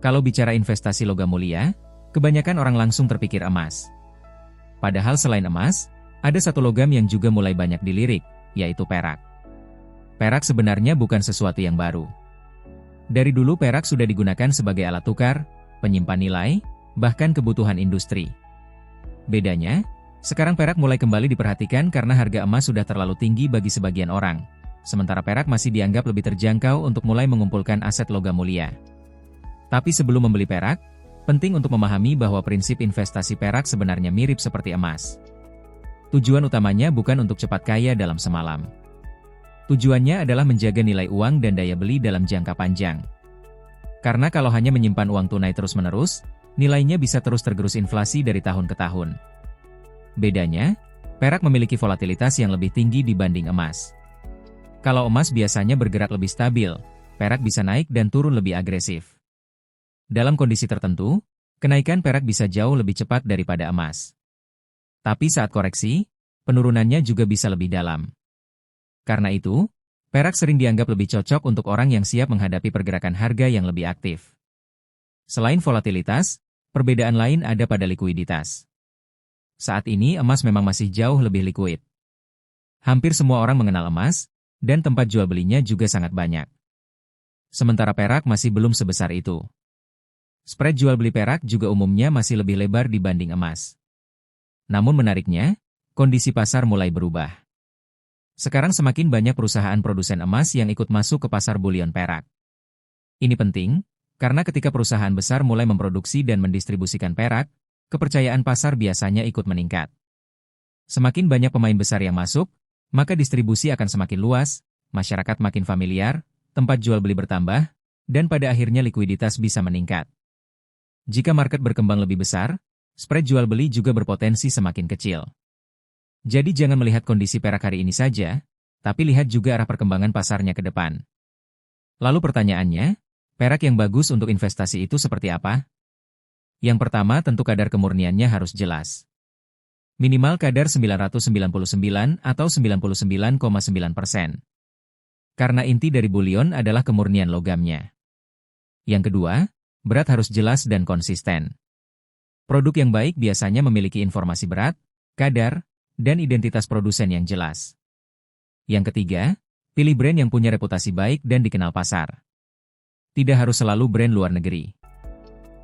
Kalau bicara investasi logam mulia, kebanyakan orang langsung terpikir emas. Padahal selain emas, ada satu logam yang juga mulai banyak dilirik, yaitu perak. Perak sebenarnya bukan sesuatu yang baru. Dari dulu perak sudah digunakan sebagai alat tukar, penyimpan nilai, bahkan kebutuhan industri. Bedanya, sekarang perak mulai kembali diperhatikan karena harga emas sudah terlalu tinggi bagi sebagian orang, sementara perak masih dianggap lebih terjangkau untuk mulai mengumpulkan aset logam mulia. Tapi sebelum membeli perak, penting untuk memahami bahwa prinsip investasi perak sebenarnya mirip seperti emas. Tujuan utamanya bukan untuk cepat kaya dalam semalam. Tujuannya adalah menjaga nilai uang dan daya beli dalam jangka panjang. Karena kalau hanya menyimpan uang tunai terus-menerus, nilainya bisa terus tergerus inflasi dari tahun ke tahun. Bedanya, perak memiliki volatilitas yang lebih tinggi dibanding emas. Kalau emas biasanya bergerak lebih stabil, perak bisa naik dan turun lebih agresif. Dalam kondisi tertentu, kenaikan perak bisa jauh lebih cepat daripada emas. Tapi saat koreksi, penurunannya juga bisa lebih dalam. Karena itu, perak sering dianggap lebih cocok untuk orang yang siap menghadapi pergerakan harga yang lebih aktif. Selain volatilitas, perbedaan lain ada pada likuiditas. Saat ini emas memang masih jauh lebih likuid. Hampir semua orang mengenal emas, dan tempat jual belinya juga sangat banyak. Sementara perak masih belum sebesar itu. Spread jual beli perak juga umumnya masih lebih lebar dibanding emas. Namun menariknya, kondisi pasar mulai berubah. Sekarang semakin banyak perusahaan produsen emas yang ikut masuk ke pasar bulion perak. Ini penting, karena ketika perusahaan besar mulai memproduksi dan mendistribusikan perak, kepercayaan pasar biasanya ikut meningkat. Semakin banyak pemain besar yang masuk, maka distribusi akan semakin luas, masyarakat makin familiar, tempat jual beli bertambah, dan pada akhirnya likuiditas bisa meningkat. Jika market berkembang lebih besar, spread jual beli juga berpotensi semakin kecil. Jadi jangan melihat kondisi perak hari ini saja, tapi lihat juga arah perkembangan pasarnya ke depan. Lalu pertanyaannya, perak yang bagus untuk investasi itu seperti apa? Yang pertama tentu kadar kemurniannya harus jelas. Minimal kadar 999 atau 99,9%. Karena inti dari bulion adalah kemurnian logamnya. Yang kedua, berat harus jelas dan konsisten. Produk yang baik biasanya memiliki informasi berat, kadar, dan identitas produsen yang jelas. Yang ketiga, pilih brand yang punya reputasi baik dan dikenal pasar. Tidak harus selalu brand luar negeri.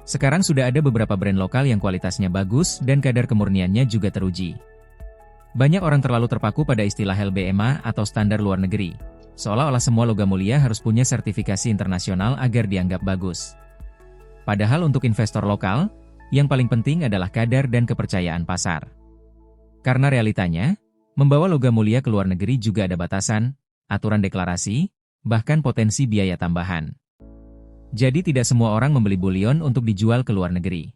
Sekarang sudah ada beberapa brand lokal yang kualitasnya bagus dan kadar kemurniannya juga teruji. Banyak orang terlalu terpaku pada istilah LBMA atau standar luar negeri, seolah-olah semua logam mulia harus punya sertifikasi internasional agar dianggap bagus. Padahal untuk investor lokal, yang paling penting adalah kadar dan kepercayaan pasar. Karena realitanya, membawa logam mulia ke luar negeri juga ada batasan, aturan deklarasi, bahkan potensi biaya tambahan. Jadi tidak semua orang membeli bulion untuk dijual ke luar negeri.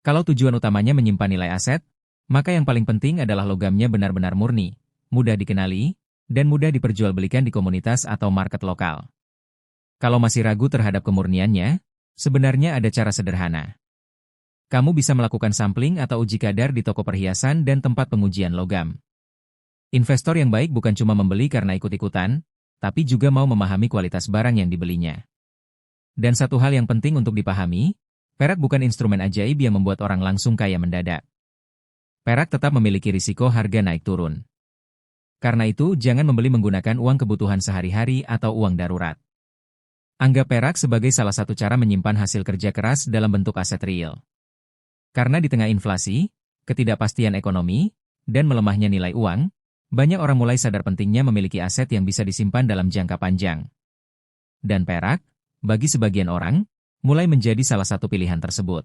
Kalau tujuan utamanya menyimpan nilai aset, maka yang paling penting adalah logamnya benar-benar murni, mudah dikenali, dan mudah diperjualbelikan di komunitas atau market lokal. Kalau masih ragu terhadap kemurniannya, sebenarnya ada cara sederhana. Kamu bisa melakukan sampling atau uji kadar di toko perhiasan dan tempat pengujian logam. Investor yang baik bukan cuma membeli karena ikut-ikutan, tapi juga mau memahami kualitas barang yang dibelinya. Dan satu hal yang penting untuk dipahami, perak bukan instrumen ajaib yang membuat orang langsung kaya mendadak. Perak tetap memiliki risiko harga naik turun. Karena itu, jangan membeli menggunakan uang kebutuhan sehari-hari atau uang darurat. Anggap perak sebagai salah satu cara menyimpan hasil kerja keras dalam bentuk aset real. Karena di tengah inflasi, ketidakpastian ekonomi, dan melemahnya nilai uang, banyak orang mulai sadar pentingnya memiliki aset yang bisa disimpan dalam jangka panjang. Dan perak, bagi sebagian orang, mulai menjadi salah satu pilihan tersebut.